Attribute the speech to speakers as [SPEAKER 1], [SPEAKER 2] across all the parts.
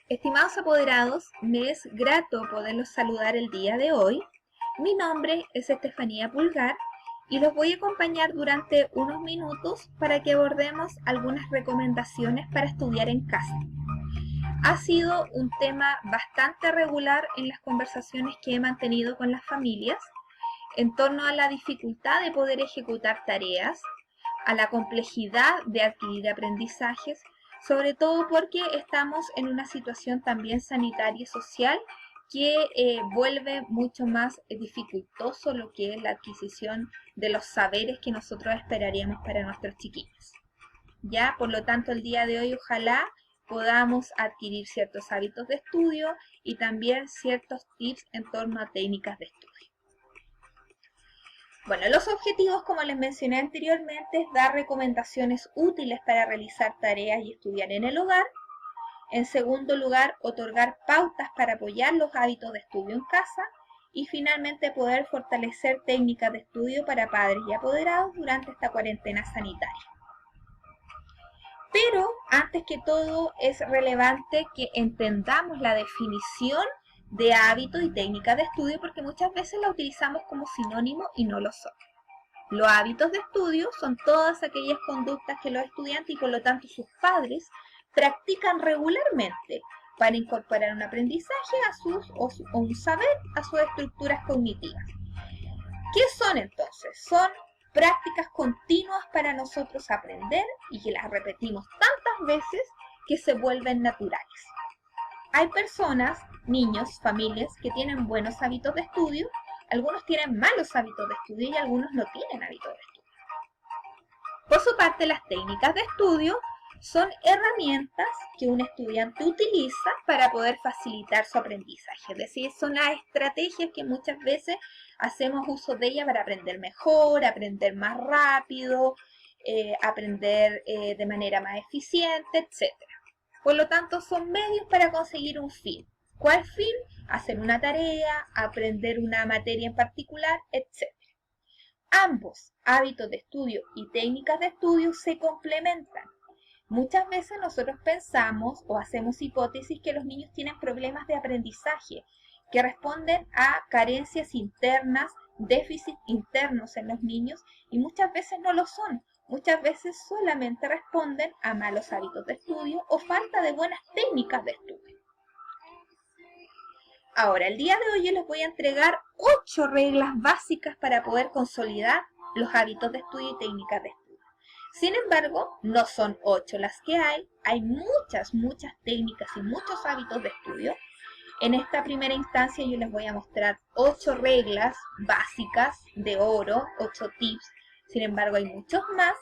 [SPEAKER 1] Estimados apoderados, me es grato poderlos saludar el día de hoy. Mi nombre es Estefanía Pulgar y los voy a acompañar durante unos minutos para que abordemos algunas recomendaciones para estudiar en casa. Ha sido un tema bastante regular en las conversaciones que he mantenido con las familias en torno a la dificultad de poder ejecutar tareas, a la complejidad de adquirir aprendizajes, sobre todo porque estamos en una situación también sanitaria y social que vuelve mucho más dificultoso lo que es la adquisición de los saberes que nosotros esperaríamos para nuestros chiquillos. Ya, por lo tanto, el día de hoy ojalá podamos adquirir ciertos hábitos de estudio y también ciertos tips en torno a técnicas de estudio. Bueno, los objetivos, como les mencioné anteriormente, es dar recomendaciones útiles para realizar tareas y estudiar en el hogar. En segundo lugar, otorgar pautas para apoyar los hábitos de estudio en casa. Y finalmente, poder fortalecer técnicas de estudio para padres y apoderados durante esta cuarentena sanitaria. Pero, antes que todo, es relevante que entendamos la definición de hábitos y técnicas de estudio porque muchas veces la utilizamos como sinónimo y no lo son. Los hábitos de estudio son todas aquellas conductas que los estudiantes y por lo tanto sus padres practican regularmente para incorporar un aprendizaje o un saber a sus estructuras cognitivas. ¿Qué son entonces? Son prácticas continuas para nosotros aprender y que las repetimos tantas veces que se vuelven naturales. Hay personas, niños, familias que tienen buenos hábitos de estudio, algunos tienen malos hábitos de estudio y algunos no tienen hábitos de estudio. Por su parte, las técnicas de estudio son herramientas que un estudiante utiliza para poder facilitar su aprendizaje. Es decir, son las estrategias que muchas veces hacemos uso de ellas para aprender mejor, aprender más rápido, aprender de manera más eficiente, etc. Por lo tanto, son medios para conseguir un fin. ¿Cuál fin? Hacer una tarea, aprender una materia en particular, etc. Ambos, hábitos de estudio y técnicas de estudio, se complementan. Muchas veces nosotros pensamos o hacemos hipótesis que los niños tienen problemas de aprendizaje que responden a carencias internas, déficits internos en los niños y muchas veces no lo son. Muchas veces solamente responden a malos hábitos de estudio o falta de buenas técnicas de estudio. Ahora, el día de hoy yo les voy a entregar 8 reglas básicas para poder consolidar los hábitos de estudio y técnicas de estudio. Sin embargo, no son 8 las que hay muchas técnicas y muchos hábitos de estudio. En esta primera instancia yo les voy a mostrar 8 reglas básicas de oro, 8 tips. Sin embargo, hay muchos más.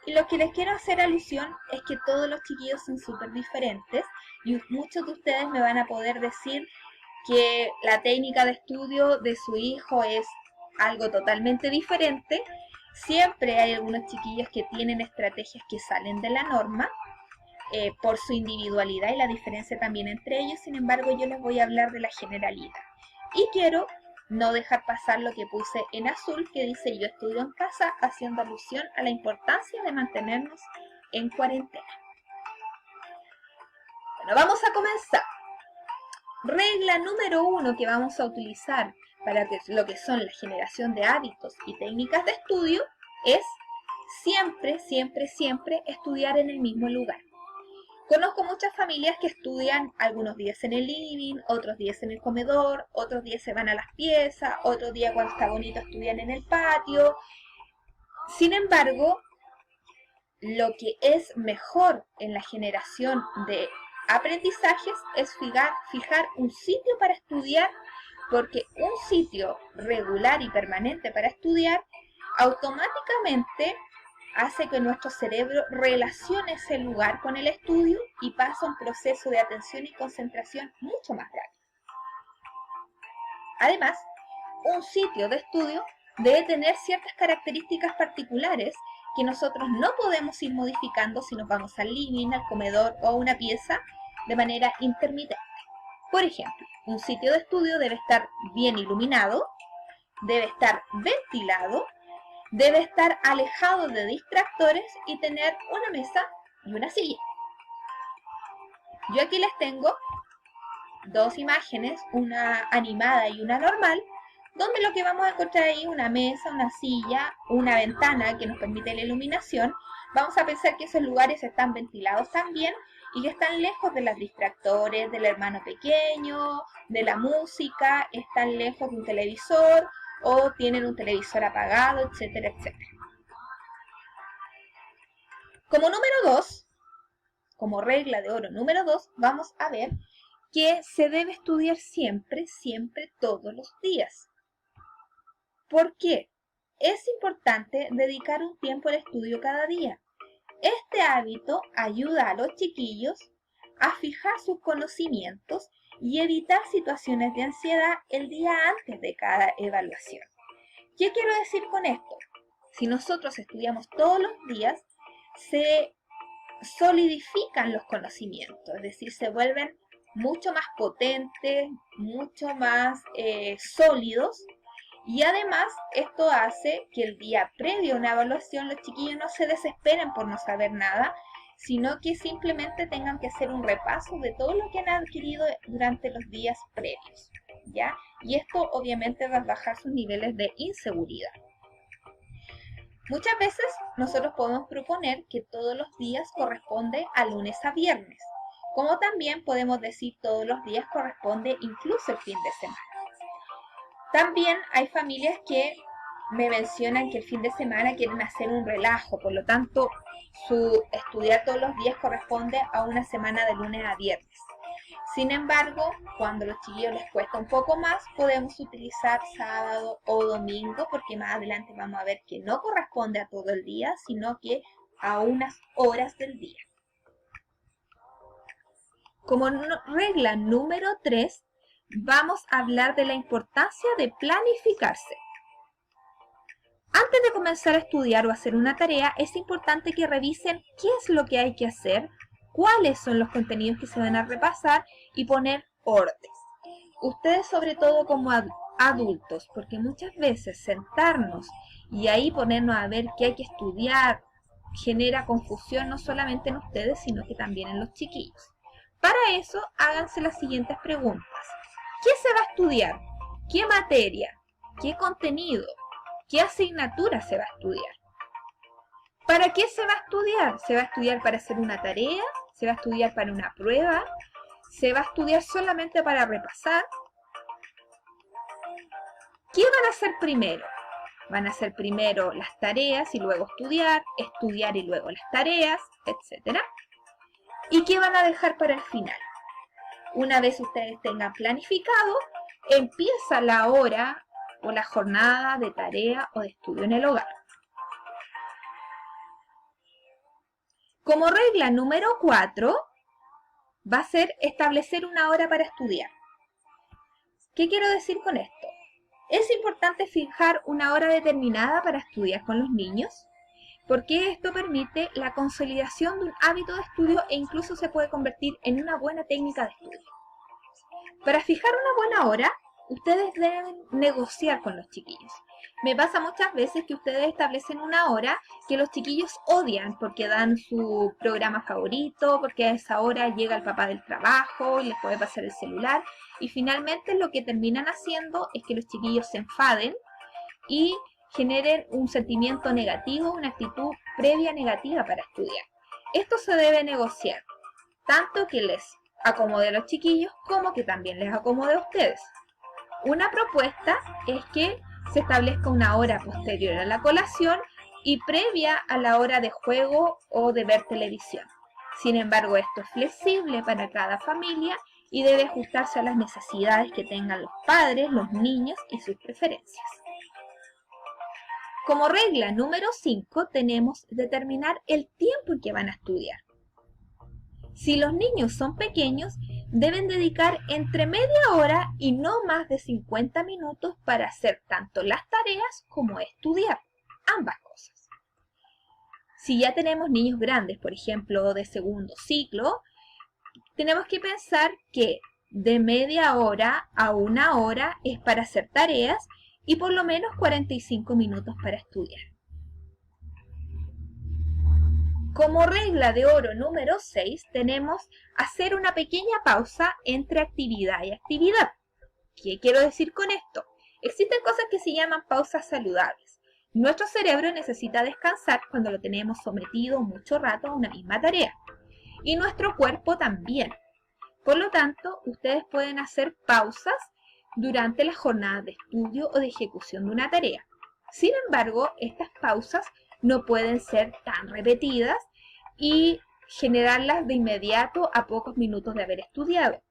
[SPEAKER 1] Y lo que les quiero hacer alusión es que todos los chiquillos son súper diferentes y muchos de ustedes me van a poder decir que la técnica de estudio de su hijo es algo totalmente diferente. Siempre hay algunos chiquillos que tienen estrategias que salen de la norma por su individualidad y la diferencia también entre ellos. Sin embargo, yo les voy a hablar de la generalidad. Y quiero no dejar pasar lo que puse en azul, que dice yo estudio en casa, haciendo alusión a la importancia de mantenernos en cuarentena. Bueno, vamos a comenzar. Regla número 1 que vamos a utilizar para lo que son la generación de hábitos y técnicas de estudio es siempre estudiar en el mismo lugar. Conozco muchas familias que estudian algunos días en el living, otros días en el comedor, otros días se van a las piezas, otro día cuando está bonito estudian en el patio. Sin embargo, lo que es mejor en la generación de aprendizajes es fijar un sitio para estudiar, porque un sitio regular y permanente para estudiar automáticamente hace que nuestro cerebro relacione ese lugar con el estudio y pasa un proceso de atención y concentración mucho más rápido. Además, un sitio de estudio debe tener ciertas características particulares que nosotros no podemos ir modificando si nos vamos al living, al comedor o a una pieza de manera intermitente. Por ejemplo, un sitio de estudio debe estar bien iluminado, debe estar ventilado, debe estar alejado de distractores y tener una mesa y una silla. Yo aquí les tengo dos imágenes, una animada y una normal, donde lo que vamos a encontrar ahí es una mesa, una silla, una ventana que nos permite la iluminación. Vamos a pensar que esos lugares están ventilados también y que están lejos de los distractores, del hermano pequeño, de la música, están lejos de un televisor o tienen un televisor apagado, etcétera, etcétera. Como número 2, como regla de oro número 2, vamos a ver que se debe estudiar siempre, todos los días. ¿Por qué? Es importante dedicar un tiempo al estudio cada día. Este hábito ayuda a los chiquillos a fijar sus conocimientos y evitar situaciones de ansiedad el día antes de cada evaluación. ¿Qué quiero decir con esto? Si nosotros estudiamos todos los días, se solidifican los conocimientos, es decir, se vuelven mucho más potentes, mucho más sólidos, y además esto hace que el día previo a una evaluación los chiquillos no se desesperen por no saber nada, sino que simplemente tengan que hacer un repaso de todo lo que han adquirido durante los días previos, ¿ya? Y esto obviamente va a bajar sus niveles de inseguridad. Muchas veces nosotros podemos proponer que todos los días corresponde a lunes a viernes, como también podemos decir todos los días corresponde incluso el fin de semana. También hay familias que me mencionan que el fin de semana quieren hacer un relajo, por lo tanto su estudiar todos los días corresponde a una semana de lunes a viernes. Sin embargo, cuando a los chiquillos les cuesta un poco más, podemos utilizar sábado o domingo, porque más adelante vamos a ver que no corresponde a todo el día, sino que a unas horas del día. Como regla número 3, vamos a hablar de la importancia de planificarse. Antes de comenzar a estudiar o hacer una tarea, es importante que revisen qué es lo que hay que hacer, cuáles son los contenidos que se van a repasar y poner orden. Ustedes sobre todo como adultos, porque muchas veces sentarnos y ahí ponernos a ver qué hay que estudiar genera confusión no solamente en ustedes, sino que también en los chiquillos. Para eso, háganse las siguientes preguntas. ¿Qué se va a estudiar? ¿Qué materia? ¿Qué contenido? ¿Qué asignatura se va a estudiar? ¿Para qué se va a estudiar? ¿Se va a estudiar para hacer una tarea? ¿Se va a estudiar para una prueba? ¿Se va a estudiar solamente para repasar? ¿Qué van a hacer primero? ¿Van a hacer primero las tareas y luego estudiar y luego las tareas, etcétera? ¿Y qué van a dejar para el final? Una vez ustedes tengan planificado, empieza la hora o la jornada de tarea o de estudio en el hogar. Como regla número 4, va a ser establecer una hora para estudiar. ¿Qué quiero decir con esto? Es importante fijar una hora determinada para estudiar con los niños, porque esto permite la consolidación de un hábito de estudio e incluso se puede convertir en una buena técnica de estudio. Para fijar una buena hora, ustedes deben negociar con los chiquillos. Me pasa muchas veces que ustedes establecen una hora que los chiquillos odian porque dan su programa favorito, porque a esa hora llega el papá del trabajo y les puede pasar el celular. Y finalmente lo que terminan haciendo es que los chiquillos se enfaden y generen un sentimiento negativo, una actitud previa negativa para estudiar. Esto se debe negociar, tanto que les acomode a los chiquillos como que también les acomode a ustedes. Una propuesta es que se establezca una hora posterior a la colación y previa a la hora de juego o de ver televisión. Sin embargo, esto es flexible para cada familia y debe ajustarse a las necesidades que tengan los padres, los niños y sus preferencias. Como regla número 5 tenemos determinar el tiempo en que van a estudiar. Si los niños son pequeños, deben dedicar entre media hora y no más de 50 minutos para hacer tanto las tareas como estudiar, ambas cosas. Si ya tenemos niños grandes, por ejemplo, de segundo ciclo, tenemos que pensar que de media hora a una hora es para hacer tareas y por lo menos 45 minutos para estudiar. Como regla de oro número 6 tenemos hacer una pequeña pausa entre actividad y actividad. ¿Qué quiero decir con esto? Existen cosas que se llaman pausas saludables. Nuestro cerebro necesita descansar cuando lo tenemos sometido mucho rato a una misma tarea. Y nuestro cuerpo también. Por lo tanto, ustedes pueden hacer pausas durante las jornadas de estudio o de ejecución de una tarea. Sin embargo, estas pausas no pueden ser tan repetidas y generarlas de inmediato a pocos minutos de haber estudiado.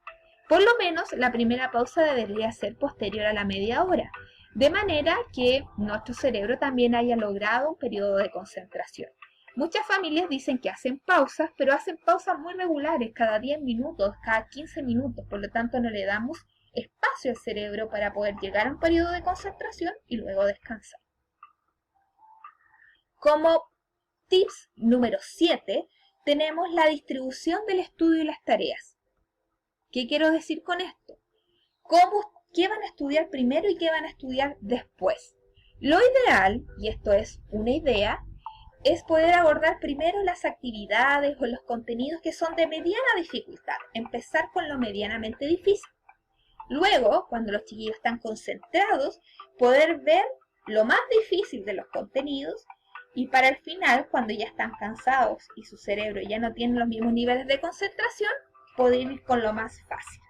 [SPEAKER 1] Por lo menos la primera pausa debería ser posterior a la media hora, de manera que nuestro cerebro también haya logrado un periodo de concentración. Muchas familias dicen que hacen pausas, pero hacen pausas muy regulares, cada 10 minutos, cada 15 minutos, por lo tanto no le damos espacio al cerebro para poder llegar a un periodo de concentración y luego descansar. Como tips número 7, tenemos la distribución del estudio y las tareas. ¿Qué quiero decir con esto? ¿Qué van a estudiar primero y qué van a estudiar después? Lo ideal, y esto es una idea, es poder abordar primero las actividades o los contenidos que son de mediana dificultad, empezar con lo medianamente difícil. Luego, cuando los chiquillos están concentrados, poder ver lo más difícil de los contenidos y para el final, cuando ya están cansados y su cerebro ya no tiene los mismos niveles de concentración, poder ir con lo más fácil.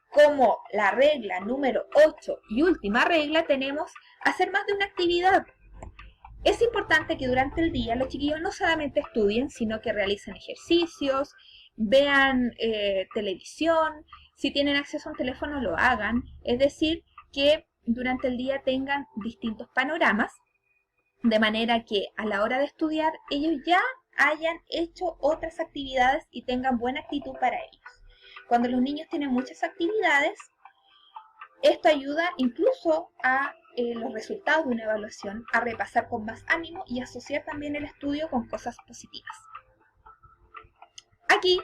[SPEAKER 1] Como la regla número 8 y última regla tenemos hacer más de una actividad. Es importante que durante el día los chiquillos no solamente estudien, sino que realicen ejercicios, vean televisión, si tienen acceso a un teléfono lo hagan, es decir, que durante el día tengan distintos panoramas, de manera que a la hora de estudiar ellos ya hayan hecho otras actividades y tengan buena actitud para ellos. Cuando los niños tienen muchas actividades, esto ayuda incluso a los resultados de una evaluación, a repasar con más ánimo y asociar también el estudio con cosas positivas. Aquí,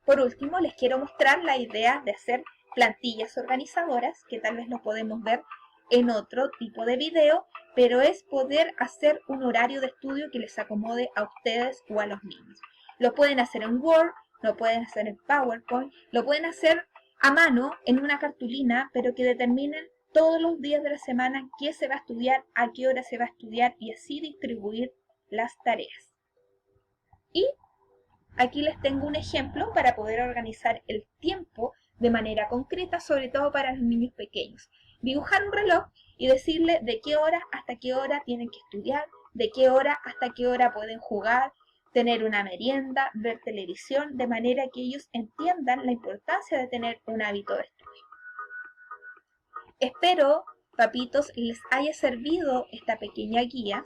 [SPEAKER 1] por último, les quiero mostrar la idea de hacer plantillas organizadoras, que tal vez lo podemos ver en otro tipo de video, pero es poder hacer un horario de estudio que les acomode a ustedes o a los niños. Lo pueden hacer en Word, lo pueden hacer en PowerPoint, lo pueden hacer a mano en una cartulina, pero que determinen todos los días de la semana qué se va a estudiar, a qué hora se va a estudiar y así distribuir las tareas. Y aquí les tengo un ejemplo para poder organizar el tiempo de manera concreta, sobre todo para los niños pequeños. Dibujar un reloj y decirle de qué hora hasta qué hora tienen que estudiar, de qué hora hasta qué hora pueden jugar, tener una merienda, ver televisión, de manera que ellos entiendan la importancia de tener un hábito de estudio. Espero, papitos, les haya servido esta pequeña guía.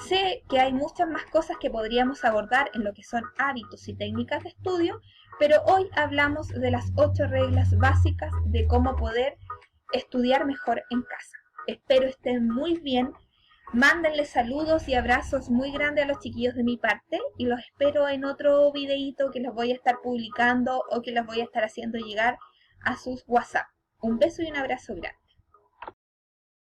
[SPEAKER 1] Sé que hay muchas más cosas que podríamos abordar en lo que son hábitos y técnicas de estudio, pero hoy hablamos de las 8 reglas básicas de cómo poder estudiar mejor en casa. Espero estén muy bien. Mándenle saludos y abrazos muy grandes a los chiquillos de mi parte y los espero en otro videíto que los voy a estar publicando o que los voy a estar haciendo llegar a sus WhatsApp. Un beso y un abrazo grande.